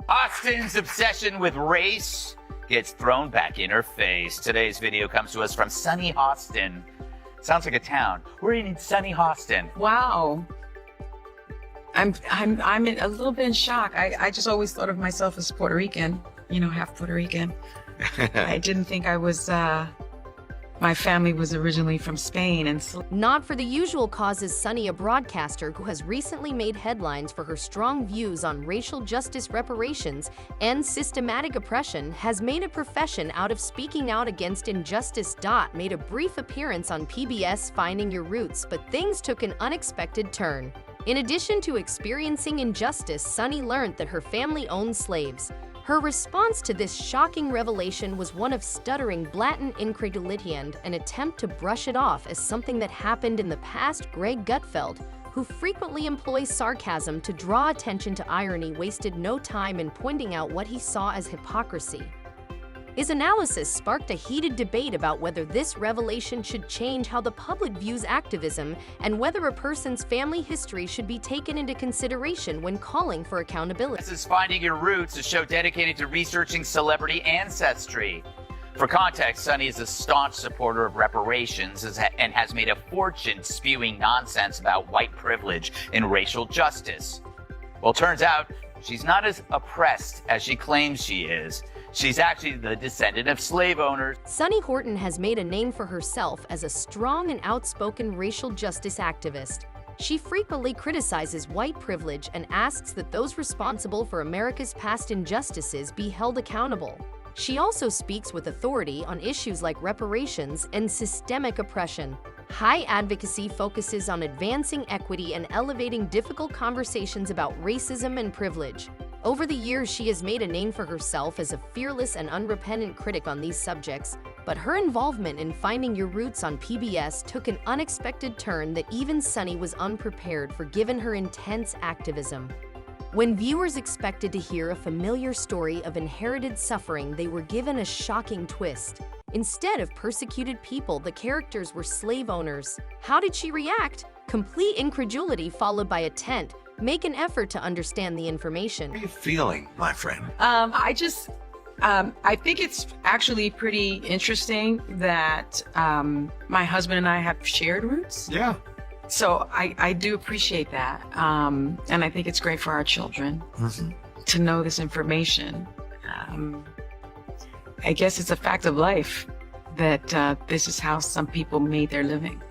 Hostin's obsession with race gets thrown back in her face. Today's video comes to us from Sunny Hostin. Sounds like a town. We're in Sunny Hostin. Wow. I'm a little bit in shock. I just always thought of myself as Puerto Rican, half Puerto Rican. I didn't think I was, my family was originally from Spain and Not for the usual causes. Sunny, a broadcaster who has recently made headlines for her strong views on racial justice, reparations, and systematic oppression, has made a profession out of speaking out against injustice. Made a brief appearance on PBS Finding Your Roots, but things took an unexpected turn. In addition to experiencing injustice, Sunny learned that her family owned slaves. Her response to this shocking revelation was one of stuttering, blatant incredulity and an attempt to brush it off as something that happened in the past. Gutfeld, who frequently employs sarcasm to draw attention to irony, wasted no time in pointing out what he saw as hypocrisy. His analysis sparked a heated debate about whether this revelation should change how the public views activism and whether a person's family history should be taken into consideration when calling for accountability. This is Finding Your Roots, a show dedicated to researching celebrity ancestry. For context, Sunny is a staunch supporter of reparations and has made a fortune spewing nonsense about white privilege and racial justice. Well, turns out she's not as oppressed as she claims she is. She's actually the descendant of slave owners. Sunny Hostin has made a name for herself as a strong and outspoken racial justice activist. She frequently criticizes white privilege and asks that those responsible for America's past injustices be held accountable. She also speaks with authority on issues like reparations and systemic oppression. High advocacy focuses on advancing equity and elevating difficult conversations about racism and privilege. Over the years, she has made a name for herself as a fearless and unrepentant critic on these subjects, but her involvement in Finding Your Roots on PBS took an unexpected turn that even Sunny was unprepared for, given her intense activism. When viewers expected to hear a familiar story of inherited suffering, they were given a shocking twist. Instead of persecuted people, the characters were slave owners. How did she react? Complete incredulity followed by make an effort to understand the information. How are you feeling, my friend? I think it's actually pretty interesting that my husband and I have shared roots. Yeah. So I do appreciate that. And I think it's great for our children to know this information. I guess it's a fact of life that this is how some people made their living.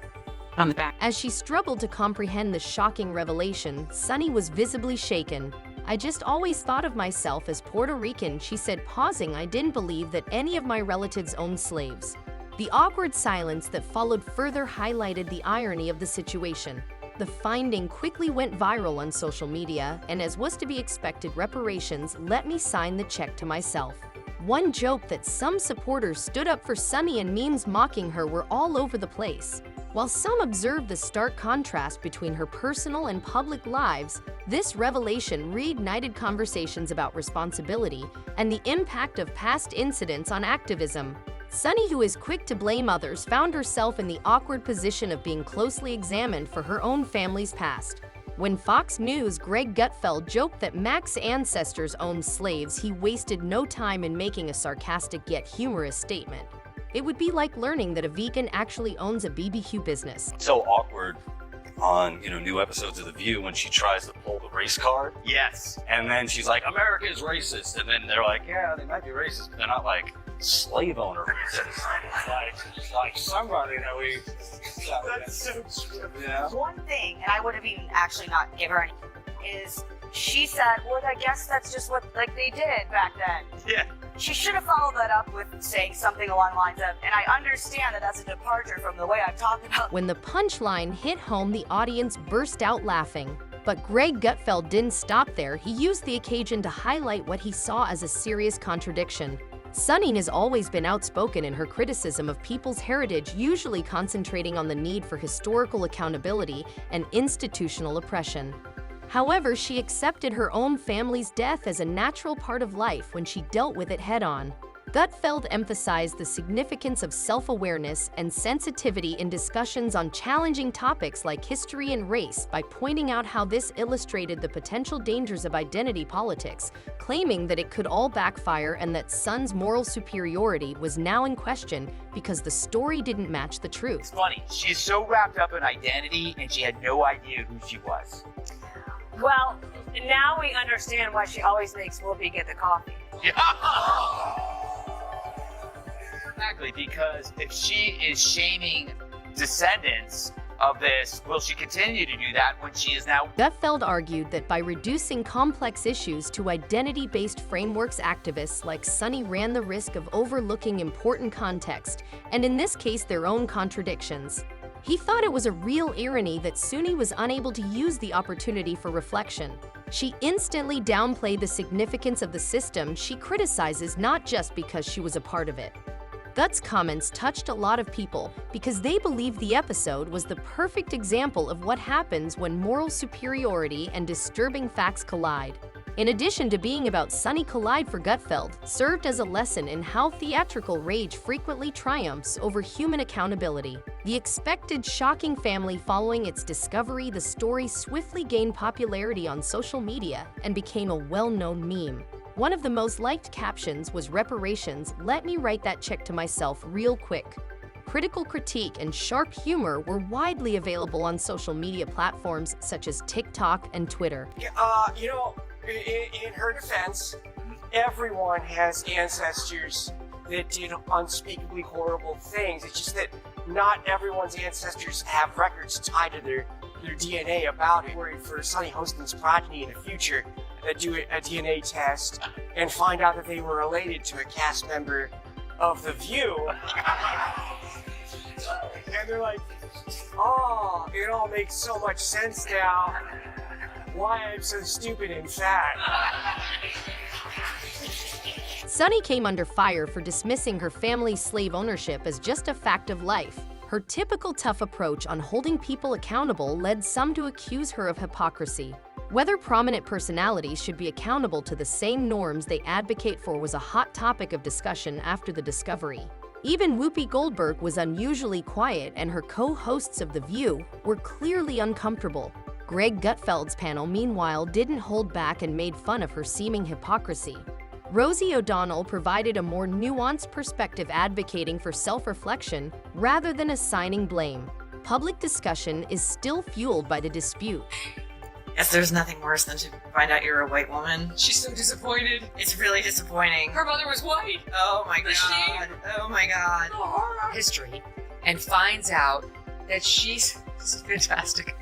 On the back. As she struggled to comprehend the shocking revelation, Sunny was visibly shaken. "I just always thought of myself as Puerto Rican," she said, pausing. "I didn't believe that any of my relatives owned slaves." The awkward silence that followed further highlighted the irony of the situation. The finding quickly went viral on social media, and as was to be expected, reparations "let me sign the check to myself." One joke that some supporters stood up for Sunny and memes mocking her were all over the place. While some observed the stark contrast between her personal and public lives, this revelation reignited conversations about responsibility and the impact of past incidents on activism. Sunny, who is quick to blame others, found herself in the awkward position of being closely examined for her own family's past. When Fox News' Gutfeld joked that Mac's ancestors owned slaves, he wasted no time in making a sarcastic yet humorous statement. It would be like learning that a vegan actually owns a BBQ business. So awkward on, new episodes of The View when she tries to pull the race card. Yes. And then she's like, America is racist. And then they're like, yeah, they might be racist, but they're not like slave owner racist. like somebody that we... That's so true. Yeah. One thing, and I would have even actually not give her any, is she said, well, I guess that's just what they did back then. Yeah. She should have followed that up with saying something along the lines of, and I understand that that's a departure from the way I've talked about. When the punchline hit home, the audience burst out laughing. But Gutfeld didn't stop there. He used the occasion to highlight what he saw as a serious contradiction. Sunny has always been outspoken in her criticism of people's heritage, usually concentrating on the need for historical accountability and institutional oppression. However, she accepted her own family's death as a natural part of life when she dealt with it head-on. Gutfeld emphasized the significance of self-awareness and sensitivity in discussions on challenging topics like history and race by pointing out how this illustrated the potential dangers of identity politics, claiming that it could all backfire and that Sun's moral superiority was now in question because the story didn't match the truth. It's funny, she's so wrapped up in identity and she had no idea who she was. Well, now we understand why she always makes Whoopi get the coffee. Exactly, because if she is shaming descendants of this, will she continue to do that when she is now? Gutfeld argued that by reducing complex issues to identity-based frameworks, activists like Sunny ran the risk of overlooking important context, and in this case, their own contradictions. He thought it was a real irony that Sunny was unable to use the opportunity for reflection. She instantly downplayed the significance of the system she criticizes, not just because she was a part of it. Gut's comments touched a lot of people because they believed the episode was the perfect example of what happens when moral superiority and disturbing facts collide. In addition to being about Sunny collide for Gutfeld, served as a lesson in how theatrical rage frequently triumphs over human accountability. The expected shocking family following its discovery, the story swiftly gained popularity on social media and became a well-known meme. One of the most liked captions was reparations, let me write that check to myself real quick. Critical critique and sharp humor were widely available on social media platforms such as TikTok and Twitter. In her defense, everyone has ancestors that did unspeakably horrible things. It's just that not everyone's ancestors have records tied to their DNA about it. Worried for Sunny Hostin's progeny in the future that do a DNA test and find out that they were related to a cast member of The View. And they're like, oh, it all makes so much sense now. Why I'm so stupid and fat. Sunny came under fire for dismissing her family's slave ownership as just a fact of life. Her typical tough approach on holding people accountable led some to accuse her of hypocrisy. Whether prominent personalities should be accountable to the same norms they advocate for was a hot topic of discussion after the discovery. Even Whoopi Goldberg was unusually quiet, and her co-hosts of The View were clearly uncomfortable. Greg Gutfeld's panel, meanwhile, didn't hold back and made fun of her seeming hypocrisy. Rosie O'Donnell provided a more nuanced perspective, advocating for self-reflection rather than assigning blame. Public discussion is still fueled by the dispute. Yes, there's nothing worse than to find out you're a white woman. She's so disappointed. It's really disappointing. Her mother was white. Oh my The shame. god. Oh my god. The horror. History, and finds out that this is fantastic.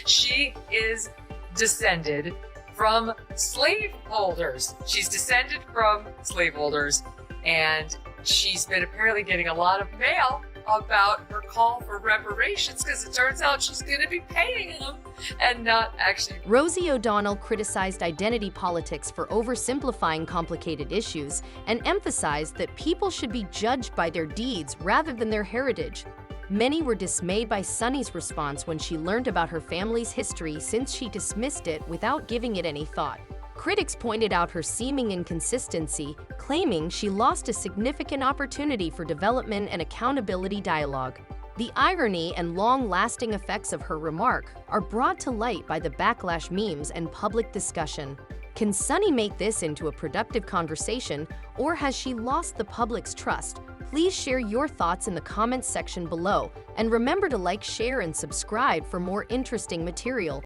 She is descended from slaveholders. She's descended from slaveholders, and she's been apparently getting a lot of mail about her call for reparations because it turns out she's going to be paying them and not actually. Rosie O'Donnell criticized identity politics for oversimplifying complicated issues and emphasized that people should be judged by their deeds rather than their heritage. Many were dismayed by Sunny's response when she learned about her family's history, since she dismissed it without giving it any thought. Critics pointed out her seeming inconsistency, claiming she lost a significant opportunity for development and accountability dialogue. The irony and long-lasting effects of her remark are brought to light by the backlash memes and public discussion. Can Sunny make this into a productive conversation, or has she lost the public's trust? Please share your thoughts in the comments section below, and remember to like, share, and subscribe for more interesting material.